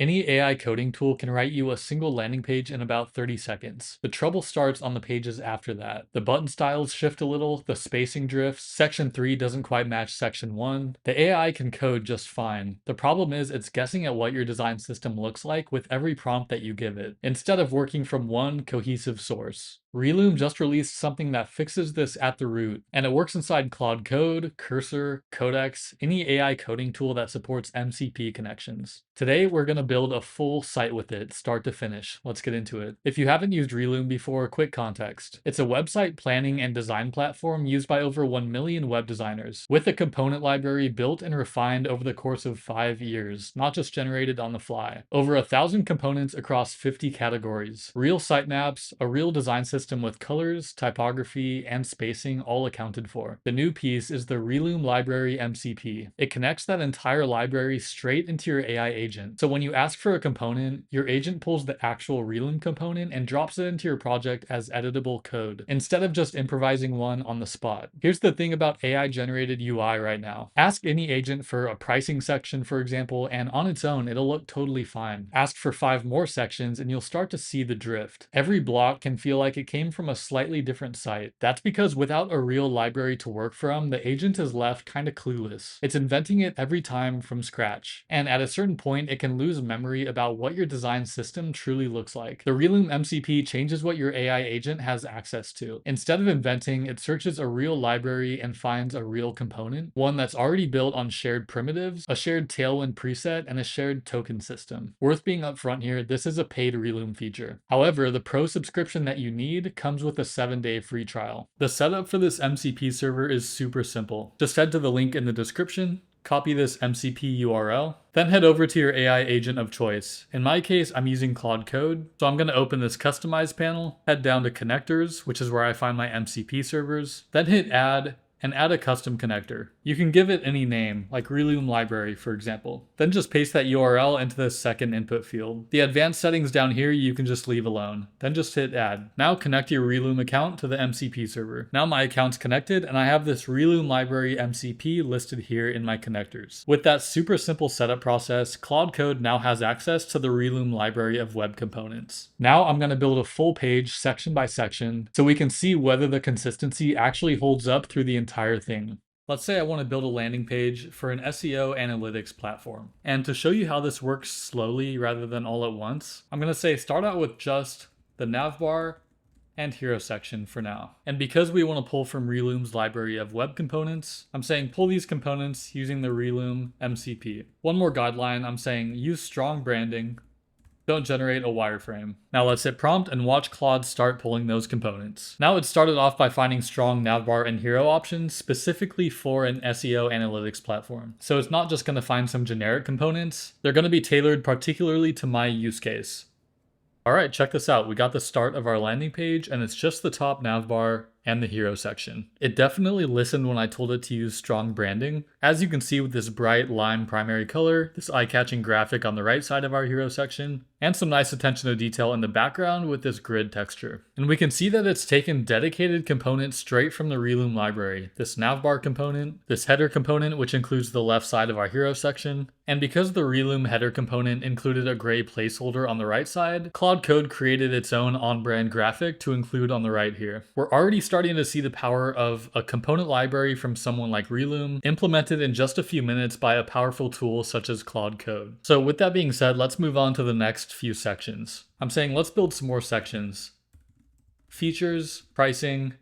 Any AI coding tool can write you a single landing page in about 30 seconds. The trouble starts on the pages after that. The button styles shift a little, the spacing drifts, section 3 doesn't quite match section 1. The AI can code just fine. The problem is it's guessing at what your design system looks like with every prompt that you give it, instead of working from one cohesive source. Relume just released something that fixes this at the root, and it works inside Claude Code, Cursor, Codex, any AI coding tool that supports MCP connections. Today, we're going to build a full site with it, start to finish. Let's get into it. If you haven't used Relume before, quick context. It's a website planning and design platform used by over 1 million web designers, with a component library built and refined over the course of 5 years, not just generated on the fly. Over 1,000 components across 50 categories, real sitemaps, a real design system with colors, typography, and spacing all accounted for. The new piece is the Relume Library MCP. It connects that entire library straight into your AI agent. So when you ask for a component, your agent pulls the actual Relume component and drops it into your project as editable code, instead of just improvising one on the spot. Here's the thing about AI-generated UI right now. Ask any agent for a pricing section, for example, and on its own, it'll look totally fine. Ask for 5 more sections and you'll start to see the drift. Every block can feel like it came from a slightly different site. That's because without a real library to work from, the agent is left kind of clueless. It's inventing it every time from scratch. And at a certain point, it can lose memory about what your design system truly looks like. The Relume MCP changes what your AI agent has access to. Instead of inventing, it searches a real library and finds a real component, one that's already built on shared primitives, a shared Tailwind preset, and a shared token system. Worth being upfront here, this is a paid Relume feature. However, the pro subscription that you need comes with a 7-day free trial. The setup for this MCP server is super simple. Just head to the link in the description, copy this MCP URL, then head over to your AI agent of choice. In my case, I'm using Claude Code, so I'm going to open this Customize panel, head down to Connectors, which is where I find my MCP servers, then hit Add, and add a custom connector. You can give it any name, like Relume Library, for example. Then just paste that URL into the second input field. The advanced settings down here you can just leave alone. Then just hit add. Now connect your Relume account to the MCP server. Now my account's connected and I have this Relume Library MCP listed here in my connectors. With that super simple setup process, Claude Code now has access to the Relume library of web components. Now I'm going to build a full page section by section so we can see whether the consistency actually holds up through the entire thing. Let's say I want to build a landing page for an SEO analytics platform. And to show you how this works slowly rather than all at once, I'm going to say start out with just the navbar and hero section for now. And because we want to pull from Relume's library of web components, I'm saying pull these components using the Relume MCP. One more guideline, I'm saying use strong branding. Don't generate a wireframe. Now let's hit prompt and watch Claude start pulling those components. Now it started off by finding strong navbar and hero options specifically for an SEO analytics platform. So it's not just going to find some generic components, they're going to be tailored particularly to my use case. Alright, check this out. We got the start of our landing page and it's just the top navbar and the hero section. It definitely listened when I told it to use strong branding. As you can see with this bright lime primary color, this eye-catching graphic on the right side of our hero section, and some nice attention to detail in the background with this grid texture. And we can see that it's taken dedicated components straight from the Relume library. This navbar component, this header component which includes the left side of our hero section, and because the Relume header component included a gray placeholder on the right side, Claude Code created its own on-brand graphic to include on the right here. We're already starting to see the power of a component library from someone like Relume implemented in just a few minutes by a powerful tool such as Claude Code. So with that being said, let's move on to the next few sections. I'm saying let's build some more sections. Features, pricing,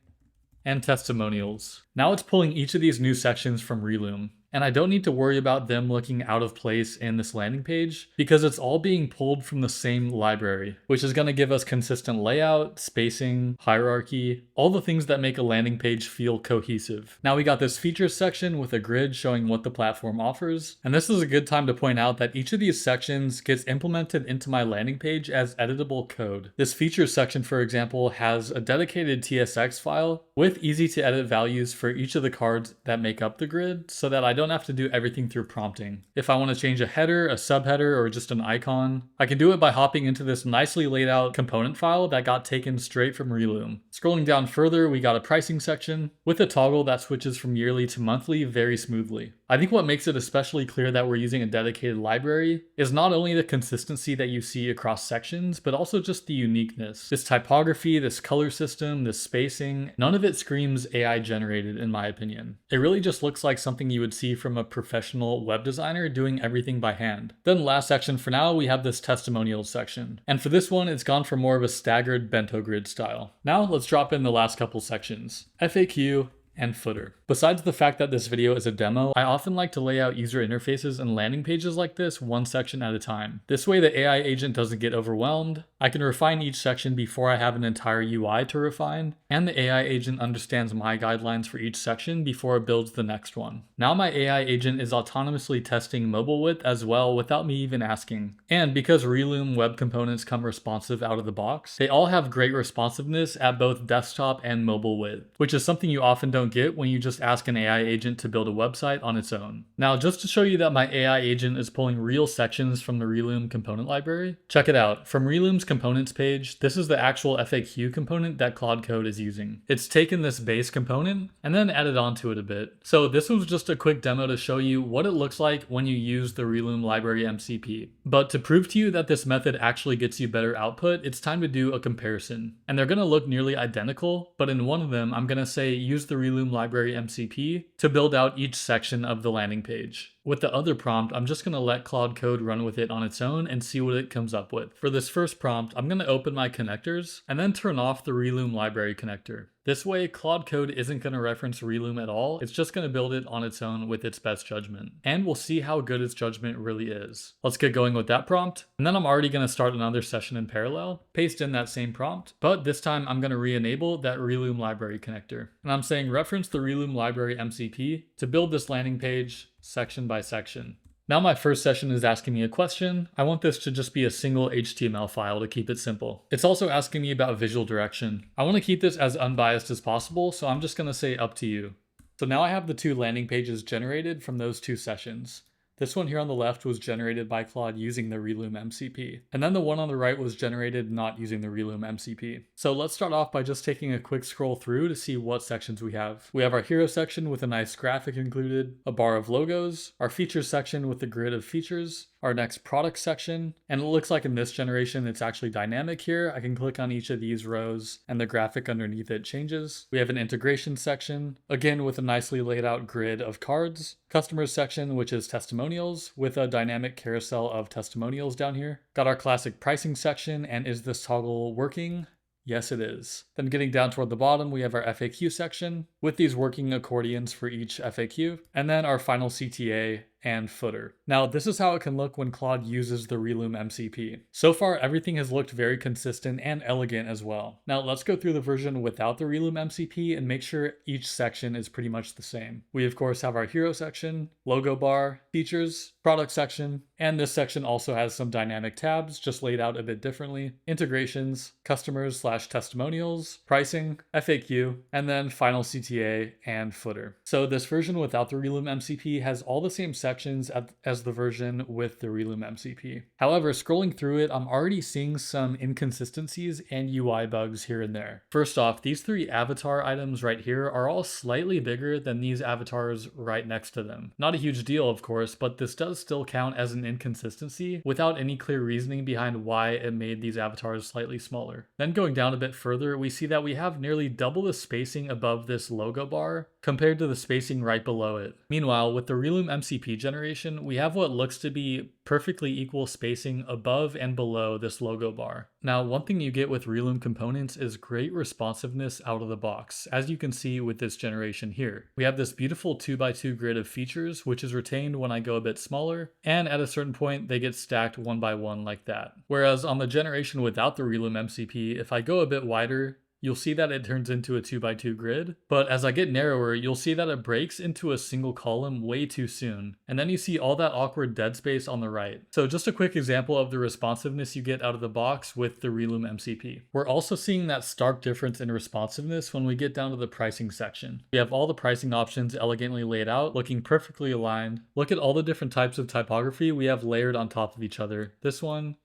and testimonials. Now it's pulling each of these new sections from Relume. And I don't need to worry about them looking out of place in this landing page because it's all being pulled from the same library, which is going to give us consistent layout, spacing, hierarchy, all the things that make a landing page feel cohesive. Now we got this features section with a grid showing what the platform offers. And this is a good time to point out that each of these sections gets implemented into my landing page as editable code. This features section, for example, has a dedicated TSX file with easy to edit values for each of the cards that make up the grid so that I don't have to do everything through prompting. If I want to change a header, a subheader, or just an icon, I can do it by hopping into this nicely laid out component file that got taken straight from Relume. Scrolling down further, we got a pricing section with a toggle that switches from yearly to monthly very smoothly. I think what makes it especially clear that we're using a dedicated library is not only the consistency that you see across sections, but also just the uniqueness. This typography, this color system, this spacing, none of it screams AI generated in my opinion. It really just looks like something you would see from a professional web designer doing everything by hand. Then last section for now, we have this testimonials section. And for this one, it's gone for more of a staggered bento grid style. Now let's drop in the last couple sections. FAQ, and footer. Besides the fact that this video is a demo, I often like to lay out user interfaces and landing pages like this one section at a time. This way the AI agent doesn't get overwhelmed, I can refine each section before I have an entire UI to refine, and the AI agent understands my guidelines for each section before it builds the next one. Now my AI agent is autonomously testing mobile width as well without me even asking. And because Relume web components come responsive out of the box, they all have great responsiveness at both desktop and mobile width, which is something you often don't get when you just ask an AI agent to build a website on its own. Now, just to show you that my AI agent is pulling real sections from the Relume component library, check it out. From Relume's components page, this is the actual FAQ component that Claude Code is using. It's taken this base component and then added onto it a bit. So this was just a quick demo to show you what it looks like when you use the Relume Library MCP. But to prove to you that this method actually gets you better output, it's time to do a comparison. And they're gonna look nearly identical, but in one of them, I'm gonna say use the Relume Library MCP to build out each section of the landing page. With the other prompt, I'm just going to let Claude Code run with it on its own and see what it comes up with. For this first prompt, I'm going to open my connectors and then turn off the Relume library connector. This way, Claude Code isn't going to reference Relume at all, it's just going to build it on its own with its best judgment. And we'll see how good its judgment really is. Let's get going with that prompt, and then I'm already going to start another session in parallel, paste in that same prompt, but this time I'm going to re-enable that Relume library connector. And I'm saying reference the Relume library MCP to build this landing page section by section. Now my first session is asking me a question. I want this to just be a single HTML file to keep it simple. It's also asking me about visual direction. I want to keep this as unbiased as possible, so I'm just going to say up to you. So now I have the two landing pages generated from those two sessions. This one here on the left was generated by Claude using the Relume MCP. And then the one on the right was generated not using the Relume MCP. So let's start off by just taking a quick scroll through to see what sections we have. We have our hero section with a nice graphic included, a bar of logos, our features section with a grid of features, our next product section, and it looks like in this generation it's actually dynamic here. I can click on each of these rows and the graphic underneath it changes. We have an integration section, again with a nicely laid out grid of cards, customers section which is testimonials with a dynamic carousel of testimonials down here. Got our classic pricing section, and is this toggle working? Yes, it is. Then getting down toward the bottom, we have our FAQ section with these working accordions for each FAQ, and then our final CTA and footer. Now, this is how it can look when Claude uses the Relume MCP. So far, everything has looked very consistent and elegant as well. Now, let's go through the version without the Relume MCP and make sure each section is pretty much the same. We, of course, have our hero section, logo bar, features, product section, and this section also has some dynamic tabs, just laid out a bit differently, integrations, customers/testimonials, pricing, FAQ, and then final CTA and footer. So this version without the Relume MCP has all the same sections as the version with the Relume MCP. However, scrolling through it, I'm already seeing some inconsistencies and UI bugs here and there. First off, these three avatar items right here are all slightly bigger than these avatars right next to them. Not a huge deal, of course, but this does still count as an inconsistency without any clear reasoning behind why it made these avatars slightly smaller. Then going down a bit further, we see that we have nearly double the spacing above this logo bar compared to the spacing right below it. Meanwhile, with the Relume MCP generation, we have what looks to be perfectly equal spacing above and below this logo bar. Now, one thing you get with Relume components is great responsiveness out of the box, as you can see with this generation here. We have this beautiful 2x2 grid of features, which is retained when I go a bit smaller, and at a certain point they get stacked one by one like that. Whereas on the generation without the Relume MCP, if I go a bit wider, you'll see that it turns into a 2x2 grid. But as I get narrower, you'll see that it breaks into a single column way too soon. And then you see all that awkward dead space on the right. So just a quick example of the responsiveness you get out of the box with the Relume MCP. We're also seeing that stark difference in responsiveness when we get down to the pricing section. We have all the pricing options elegantly laid out, looking perfectly aligned. Look at all the different types of typography we have layered on top of each other. This one,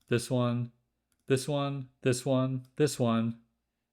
this one, this one, this one, this one,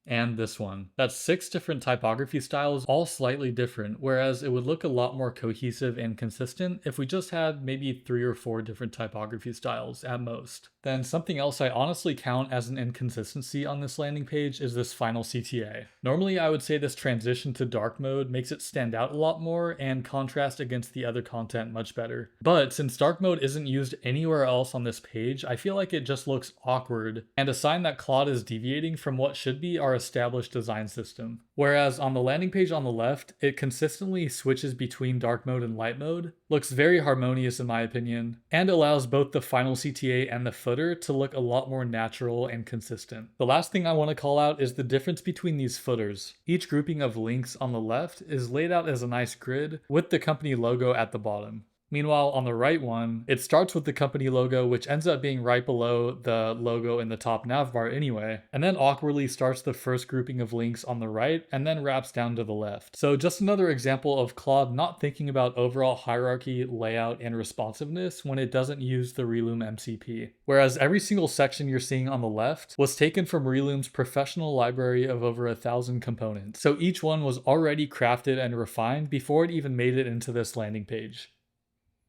and this one. That's 6 different typography styles, all slightly different, whereas it would look a lot more cohesive and consistent if we just had maybe 3 or 4 different typography styles at most. Then something else I honestly count as an inconsistency on this landing page is this final CTA. Normally I would say this transition to dark mode makes it stand out a lot more and contrast against the other content much better. But since dark mode isn't used anywhere else on this page, I feel like it just looks awkward and a sign that Claude is deviating from what should be our established design system. Whereas on the landing page on the left, it consistently switches between dark mode and light mode, looks very harmonious in my opinion, and allows both the final CTA and the footer to look a lot more natural and consistent. The last thing I want to call out is the difference between these footers. Each grouping of links on the left is laid out as a nice grid with the company logo at the bottom. Meanwhile, on the right one, it starts with the company logo, which ends up being right below the logo in the top navbar anyway, and then awkwardly starts the first grouping of links on the right, and then wraps down to the left. So just another example of Claude not thinking about overall hierarchy, layout, and responsiveness when it doesn't use the Relume MCP. Whereas every single section you're seeing on the left was taken from Relume's professional library of over 1,000 components. So each one was already crafted and refined before it even made it into this landing page.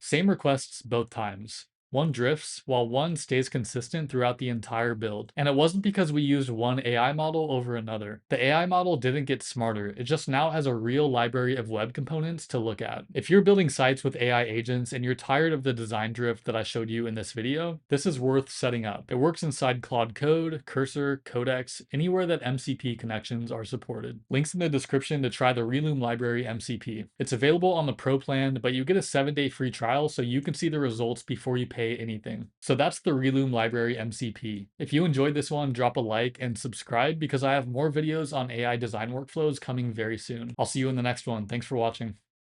Same requests both times. One drifts, while one stays consistent throughout the entire build. And it wasn't because we used one AI model over another. The AI model didn't get smarter, it just now has a real library of web components to look at. If you're building sites with AI agents and you're tired of the design drift that I showed you in this video, this is worth setting up. It works inside Claude Code, Cursor, Codex, anywhere that MCP connections are supported. Links in the description to try the Relume Library MCP. It's available on the Pro plan, but you get a 7-day free trial so you can see the results before you pay anything. So that's the Relume Library MCP. If you enjoyed this one, drop a like and subscribe because I have more videos on AI design workflows coming very soon. I'll see you in the next one. Thanks for watching.